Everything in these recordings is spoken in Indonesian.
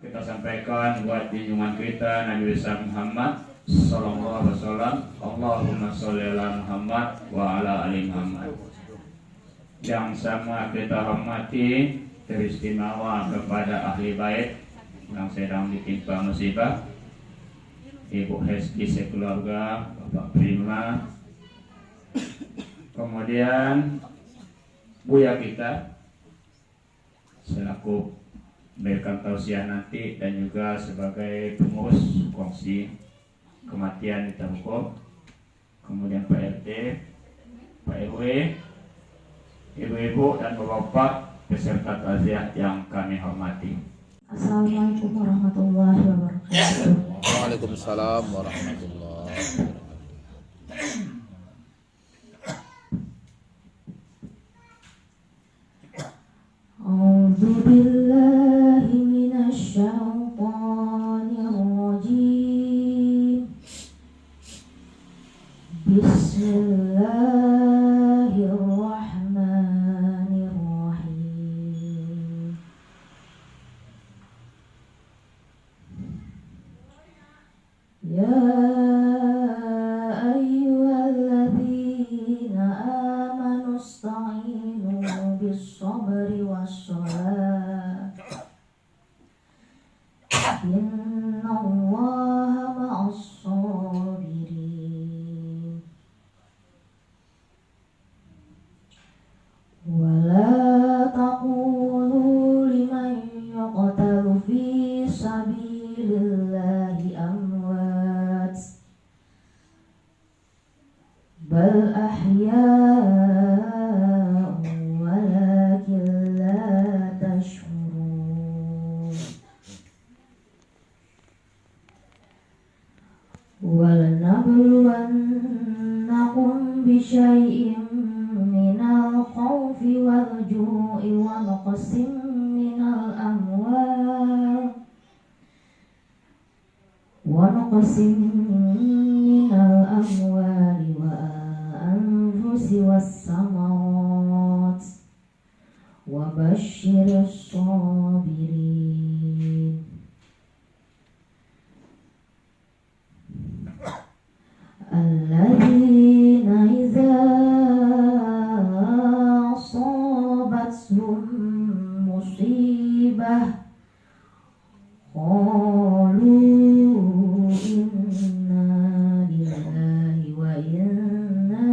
kita sampaikan buat junjungan kita Nabi besar Muhammad sallallahu alaihi wasallam. Allahumma sholli ala Muhammad wa ala ali Muhammad. Yang sama kita hormati teristimewa kepada ahli bait yang sedang ditimpa musibah, Ibu Hesti sekeluarga, Bapak Prima, kemudian Buya kita selaku memberikan tausiah nanti dan juga sebagai pengurus kongsi kematian di Tamuko, kemudian Pak RT, Pak RW, ibu-ibu dan bapak peserta takziah yang kami hormati. Assalamualaikum warahmatullahi wabarakatuh. Waalaikumsalam warahmatullahi wabarakatuh. A'udzu billahi minasy syaithanir rajim. Bismillahirrahmanirrahim. Ya ayyuhalladzina amanu ista'inu bis-sabri was-salah. Innallaha ma'as-sabirin. Wa la taqulu liman yuqtalu fi sabilillahi amwat bal ahya'un walakin la tash'urun. وَلَنَبْلُوَنَّكُمْ بِشَيْءٍ مِّنَ الْخَوْفِ وَالْجُوعِ وَنَقْصٍ مِّنَ الْأَمْوَالِ وَالْأَنفُسِ وَالثَّمَرَاتِ وَبَشِّرِ الصَّابِرِينَ. الذين إذا أصابتهم مصيبة قالوا إنا لله وإنا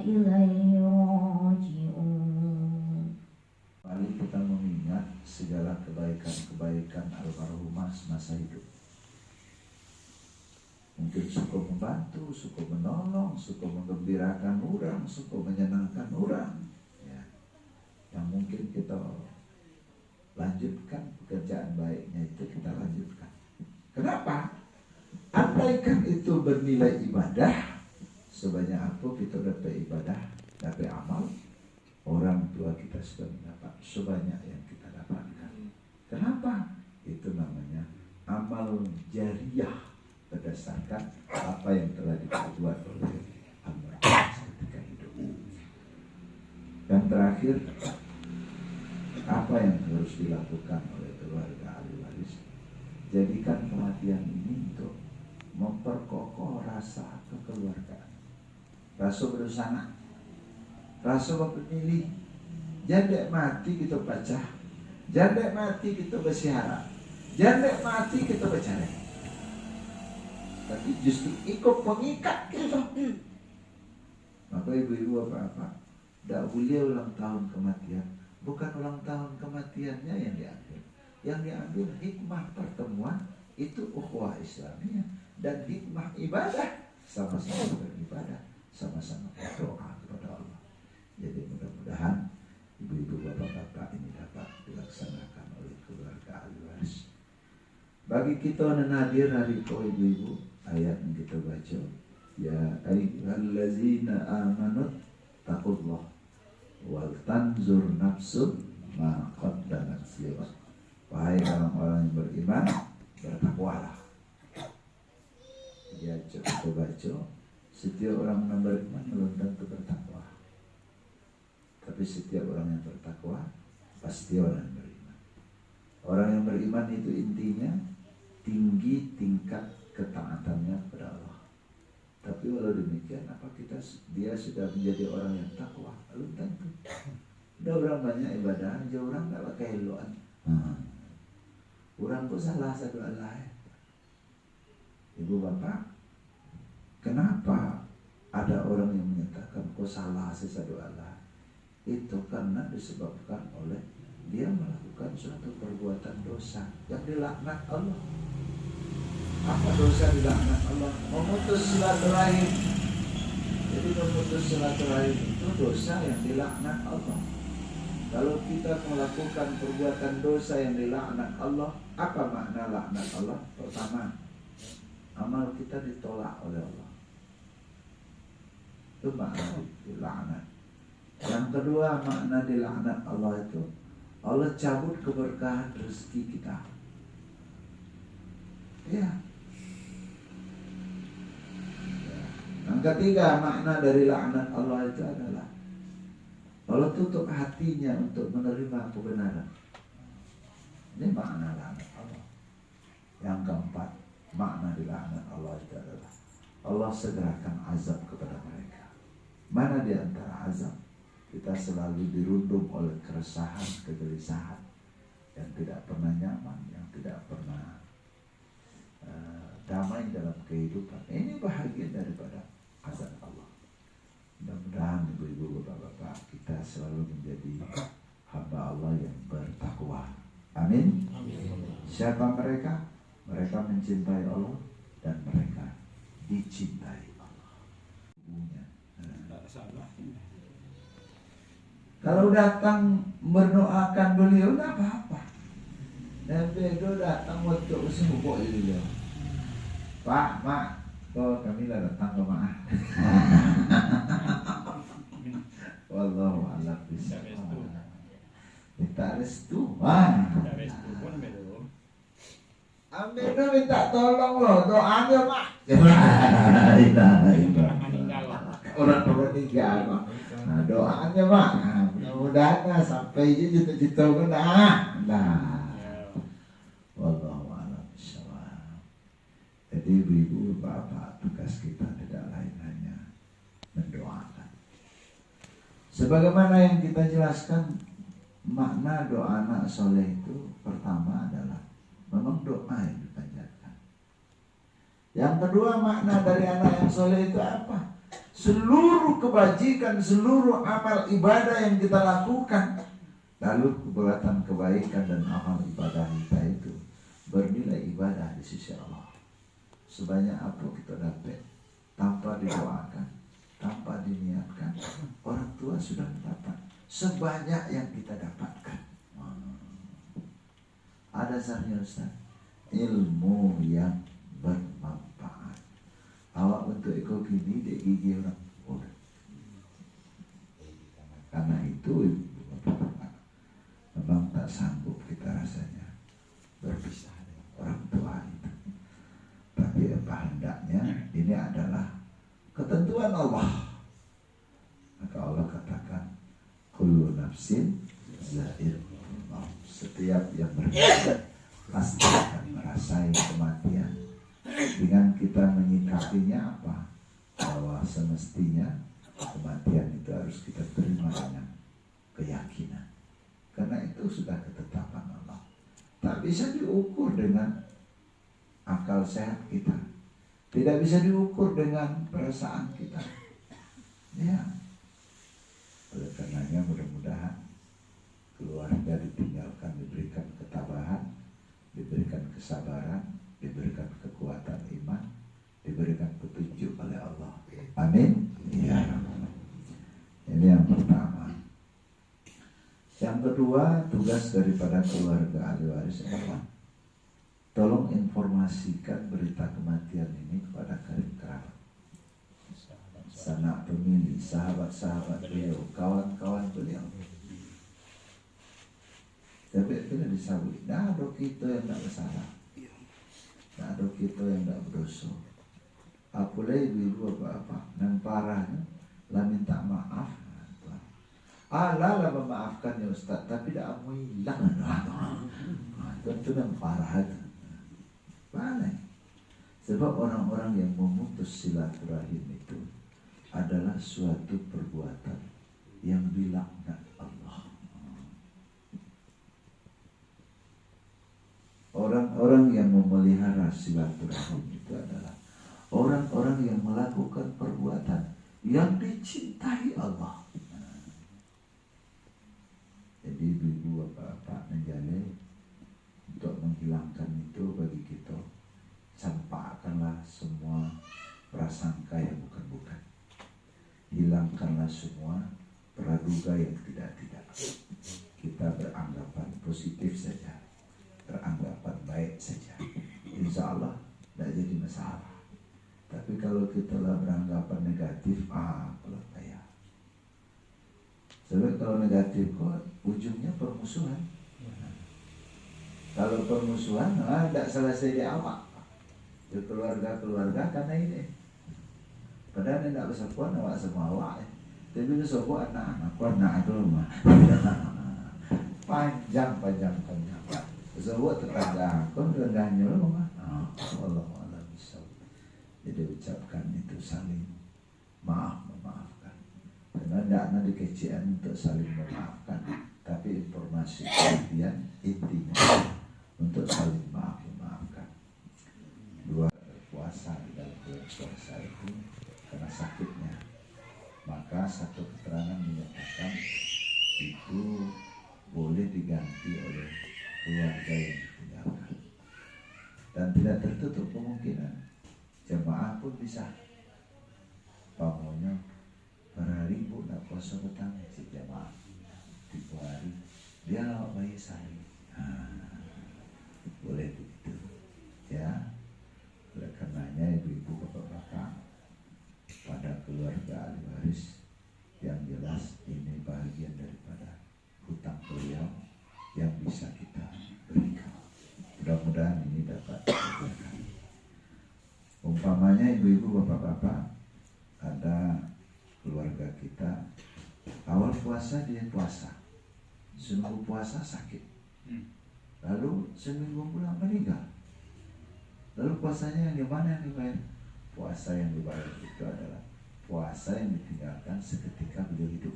إليه راجعون. Mari kita mengingat segala kebaikan-kebaikan almarhumah semasa hidup. Mungkin suka membantu, suka menolong, suka menggembirakan orang, suka menyenangkan orang, ya. Yang mungkin kita lanjutkan pekerjaan baiknya itu kita lanjutkan. Kenapa? Andaikan itu bernilai ibadah, sebanyak apa kita dapat ibadah, dapat amal, orang tua kita sudah mendapat sebanyak yang kita dapatkan. Kenapa? Itu namanya amal jariyah, berdasarkan apa yang telah diperbuat oleh almarhum ketika hidup. Dan terakhir, apa yang harus dilakukan oleh keluarga ahli waris? Jadikan kematian ini untuk memperkokoh rasa kekeluargaan, rasa berusaha, rasa memilih. Janda mati kita baca, janda mati kita bersiharap, janda mati kita bercerai. Tapi justru ikut pengikat kita. Maka ibu-ibu apa-apa, tidak boleh ulang tahun kematian. Bukan ulang tahun kematiannya yang diambil. Yang diambil hikmah pertemuan itu ukhuwah Islamiyah dan hikmah ibadah, sama-sama beribadah, sama-sama berdoa kepada Allah. Jadi mudah-mudahan ibu-ibu bapak-bapak ini dapat dilaksanakan oleh keluarga ahli waris. Bagi kita yang hadir hari itu ibu-ibu, ayat yang kita baca, ya ayyuhallazina amanu taqullah wal tanzur nafsun ma qaddamat lighad. Wahai orang-orang yang beriman, bertakwalah. Ya, kita baca, setiap orang yang beriman belum tentu bertakwa. Tapi setiap orang yang bertakwa pasti orang yang beriman. Orang yang beriman itu inti dia sudah menjadi orang yang takwa. Belum tentu. Ada orang banyak ibadah, aja orang nggak pakai eloan. Orang pun salah satu Allah. Ibu bapak, kenapa ada orang yang menyatakan kau salah sesatu Allah? Itu karena disebabkan oleh dia melakukan suatu perbuatan dosa yang dilaknat Allah. Apa dosa dilaknat Allah? Memutus silaturahim. Jadi memutus silaturahim itu dosa yang dilaknat Allah. Kalau kita melakukan perbuatan dosa yang dilaknat Allah, apa makna laknat Allah? Pertama, amal kita ditolak oleh Allah. Itu makna dilaknat. Yang kedua, makna dilaknat Allah itu Allah cabut keberkahan rezeki kita. Ya. Yang ketiga, makna dari laknat Allah itu adalah Allah tutup hatinya untuk menerima kebenaran. Ini makna laknat Allah. Yang keempat, makna dilaknat Allah itu adalah Allah segerakan azab kepada mereka. Mana di antara azab? Kita selalu dirundung oleh keresahan, kegelisahan yang tidak pernah nyaman, yang tidak pernah damai dalam kehidupan. Ini bahagian daripada azab Allah. Mudah-mudahan ibu-ibu, bapak-bapak, kita selalu menjadi hamba Allah yang bertakwa. Amin. Siapa mereka? Mereka mencintai Allah dan mereka dicintai Allah. Kalau datang mendoakan beliau, tidak apa-apa. Dan beliau datang untuk sembuh beliau. Pak, mak, kok kami datang ke maaf. Wallahu a'lam bishawab. Minta restu, Ambil minta tolong loh, doanya Pak. Orang meninggal Pak. Nah doanya Pak. Mudah-mudahan sampai cita-cita kena. Wallahu a'lam bishawab. Jadi ibu-ibu, bapak, tugas kita tidak lain hanya mendoakan. Sebagaimana yang kita jelaskan, makna doa anak soleh itu pertama adalah memang doa yang dipanjatkan. Yang kedua, makna dari anak yang soleh itu apa? Seluruh kebajikan, seluruh amal ibadah yang kita lakukan, lalu perbuatan kebaikan dan amal ibadah kita itu bernilai ibadah di sisi Allah. Sebanyak apa kita dapat tanpa didoakan, tanpa diniatkan, orang tua sudah mendapat sebanyak yang kita dapatkan. Ada dasarnya Ustaz, ilmu yang bermanfaat. Awak untuk ikut gini dek gigi orang muda. Karena itu memang tak sanggup kita rasanya berpisah dengan orang tua itu. Tapi apa hendaknya ini adalah ketentuan Allah. Maka Allah katakan kullu nafsin za'iqatul maut. Setiap yang berhidup pasti akan merasai kematian. Dengan kita menyikapinya apa? Bahwa semestinya kematian itu harus kita terima dengan keyakinan. Karena itu sudah ketetapan Allah. Tak bisa diukur dengan akal sehat kita. Tidak bisa diukur dengan perasaan kita. Ya. Oleh karenanya mudah-mudahan keluarga ditinggalkan, diberikan ketabahan, diberikan kesabaran, diberikan kekuatan iman, diberikan petunjuk oleh Allah. Amin. Ya. Ini yang pertama. Yang kedua, tugas daripada keluarga ahli waris adalah tolong informasikan berita kematian ini kepada karib kerabat, sanak pemilih, sahabat-sahabat beliau, kawan-kawan beliau. Tapi kita disabut, nah ada kita yang tidak bersalah, nah ada kita yang tidak berdosa. Apalagi ibu apa-apa, yang parahnya lah minta maaf. Allah lah memaafkan ya Ustaz, tapi tidak mau hilang. Itu yang parah itu. Mana? Sebab orang-orang yang memutus silaturahim itu adalah suatu perbuatan yang dilaknat Allah. Orang-orang yang memelihara silaturahim itu adalah orang-orang yang melakukan perbuatan yang dicintai Allah. Jadi ibu bapak menjalin untuk menghilangkan itu bagi kita, campakkanlah semua prasangka yang bukan-bukan. Hilangkanlah semua praduga yang tidak-tidak. Kita beranggapan positif saja, beranggapan baik saja. Insya Allah tidak jadi masalah. Tapi kalau kita lah beranggapan negatif, kalau saya. Sebab kalau negatif kok ujungnya permusuhan. Kalau permusuhan, tidak selesai di awal. Di keluarga-keluarga karena ini. Padahal tidak bersakuan awak semua awak. Tapi itu sebuah anak-anak, anak itu rumah. Panjang. Sebuah tetangga, kau tetangganya rumah. Allah bisa. Jadi ucapkan itu saling memaafkan. Karena tidak ada dikecian untuk saling memaafkan. Tapi informasi kemudian intinya untuk saling memaafkan. Dua puasa di dalam bulan puasa itu karena sakitnya, maka satu keterangan menyatakan itu boleh diganti oleh keluarga yang ditinggalkan, dan tidak tertutup kemungkinan jemaah pun bisa. Pamonya berhari bu nak puasa petang si jemaah 3 hari dia lawak bayi sehari, boleh begitu ya. Oleh karenanya ibu-ibu bapak-bapak pada keluarga ahli waris, yang jelas ini bagian daripada hutang beliau yang bisa kita berikan. Mudah-mudahan ini dapat dikerjakan. Umpamanya ibu-ibu bapak-bapak, ada keluarga kita awal puasa dia puasa, seminggu puasa sakit, lalu seminggu pulang meninggal. Lalu puasanya yang dimana yang dibayar? Puasa yang dibayar itu adalah puasa yang ditinggalkan seketika beliau hidup.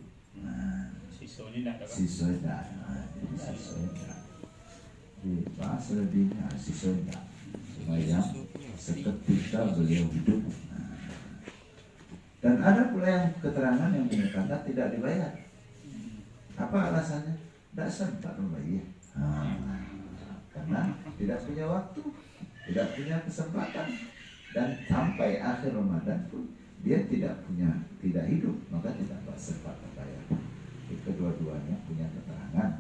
Sisanya tidak. Jadi sisanya tidak. Pas lebihnya sisanya tidak. Cuma yang seketika beliau hidup. Dan ada pula yang keterangan yang menyatakan tidak dibayar. Apa alasannya? Tidak sempat membayar. Karena tidak punya waktu, tidak punya kesempatan, dan sampai akhir Ramadan pun dia tidak hidup, maka tidak sempat membayar. Kedua-duanya punya keterangan.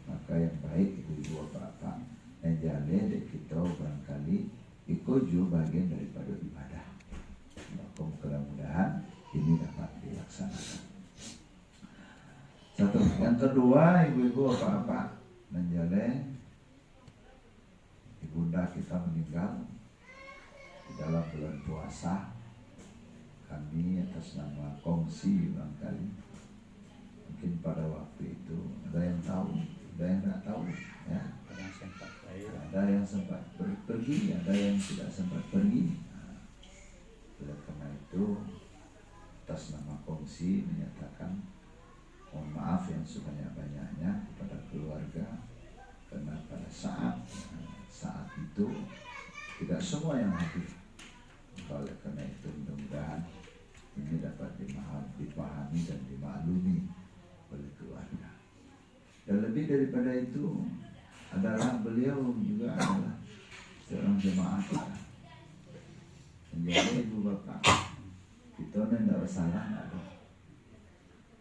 Maka yang baik ibu-ibu bapak yang jalan dek kita barangkali ikut juga bagian daripada ibadah. Maka mudah-mudahan ini dapat dilaksanakan. Satu, yang kedua ibu-ibu bapak menjalin ibunda kita meninggal di dalam bulan puasa. Kami atas nama kongsi barangkali, mungkin pada waktu itu ada yang tahu, ada yang tidak tahu, ya. Ada yang sempat pergi, ada yang tidak sempat pergi. Oleh karena itu atas nama kongsi menyatakan mohon maaf yang sebanyak-banyaknya kepada keluarga, karena pada saat itu tidak semua yang hadir. Oleh karena itu mudah-mudahan ini dapat dipahami dan dimaklumi oleh keluarga. Dan lebih daripada itu adalah beliau juga adalah seorang jemaah kita. Menjadi ibu bapak kita tidak bersalah, tidak ada.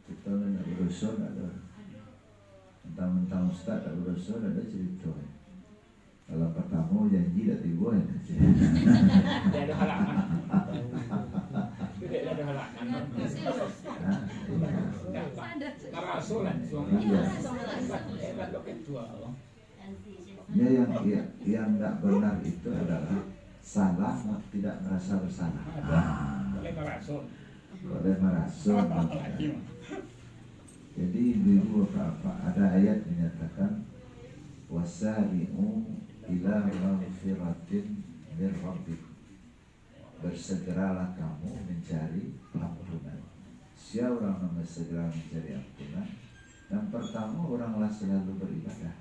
Kita tidak berusaha, tidak ada. Mentang-mentang ustaz tak berusaha, ada cerita. Kalau pertama janji tak tiba ya. Tidak ada halangan. Tidak ada halangan. Kerasulan suami. Yang tidak benar itu adalah salah, tidak merasa bersalah. Boleh merasul. Boleh merasul. Jadi ibu apa ada ayat menyatakan wasari'u ila maghfiratin min rabbikum bersegeralah kamu mencari ampunan. Siapa orang yang bersegera mencari ampunan? Yang pertama, oranglah selalu beribadah.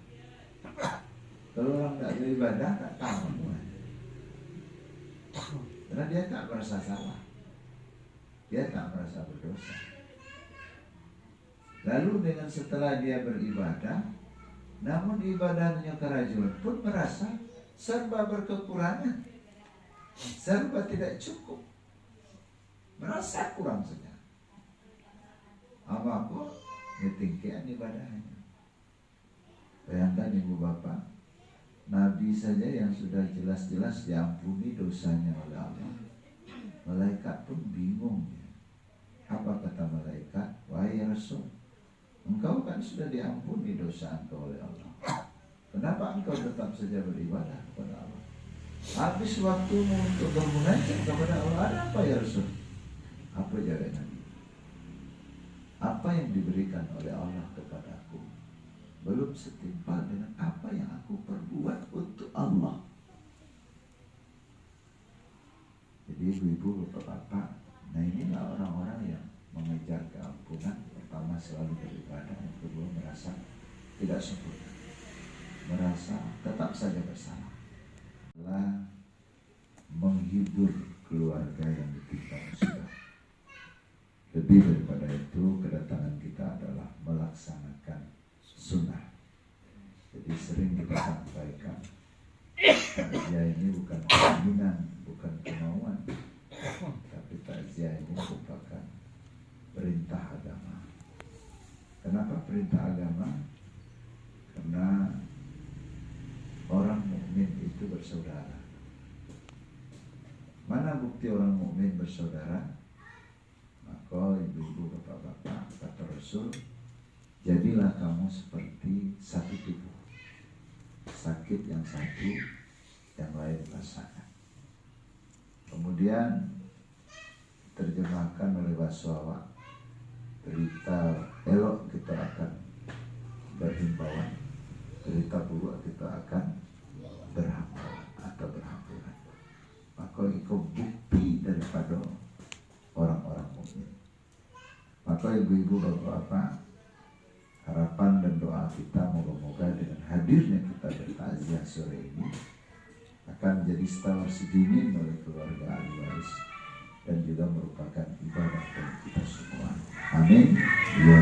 Kalau orang tak beribadah, tak tahu ampunan. Karena dia tak merasa salah, dia tak merasa berdosa. Lalu dengan setelah dia beribadah, namun ibadahnya kerajuan pun merasa serba berkekurangan, serba tidak cukup, merasa kurang saja. Apa-apa ngetingkian ibadahnya. Bayangkan ibu bapak, Nabi saja yang sudah jelas-jelas diampuni dosanya oleh Allah, malaikat pun bingung. Apa kata malaikat? Wahai Rasul, engkau kan sudah diampuni dosa engkau oleh Allah, kenapa engkau tetap saja beribadah kepada Allah? Habis waktumu untuk bermunajat kepada Allah, ada apa ya Rasul? Apa jawab Nabi? Apa yang diberikan oleh Allah kepadaku belum setimpal dengan apa yang aku perbuat untuk Allah. Jadi ibu-ibu, bapak-bapak, nah inilah orang-orang yang mengejar keampunan. Pertama selalu beribadah, yang kedua merasa tidak sempurna, merasa tetap saja bersalah. Setelah menghibur keluarga yang ditimpa musibah, lebih daripada itu, kedatangan kita adalah melaksanakan sunnah. Jadi sering kita sampaikan, takziah ini bukan keinginan, bukan kemauan, tapi takziah ini merupakan perintah agama. Kenapa perintah agama? Karena orang mukmin itu bersaudara. Mana bukti orang mukmin bersaudara? Maka ibu-ibu, bapak-bapak, kata Rasul, jadilah kamu seperti satu tubuh. Sakit yang satu, yang lain rasakan. Kemudian terjemahkan oleh Baswawa, berita elok kita akan berhimbauan, berita buruk kita akan berhamburan atau berhamburan. Maka itu bukti daripada orang-orang mukmin. Maka ibu-ibu, bapak-bapak, harapan dan doa kita moga-moga dengan hadirnya kita bertakziah sore ini akan menjadi setawar sidinin oleh keluarga ahli waris dan juga merupakan ibadah bagi kita semua. Amin. Ya.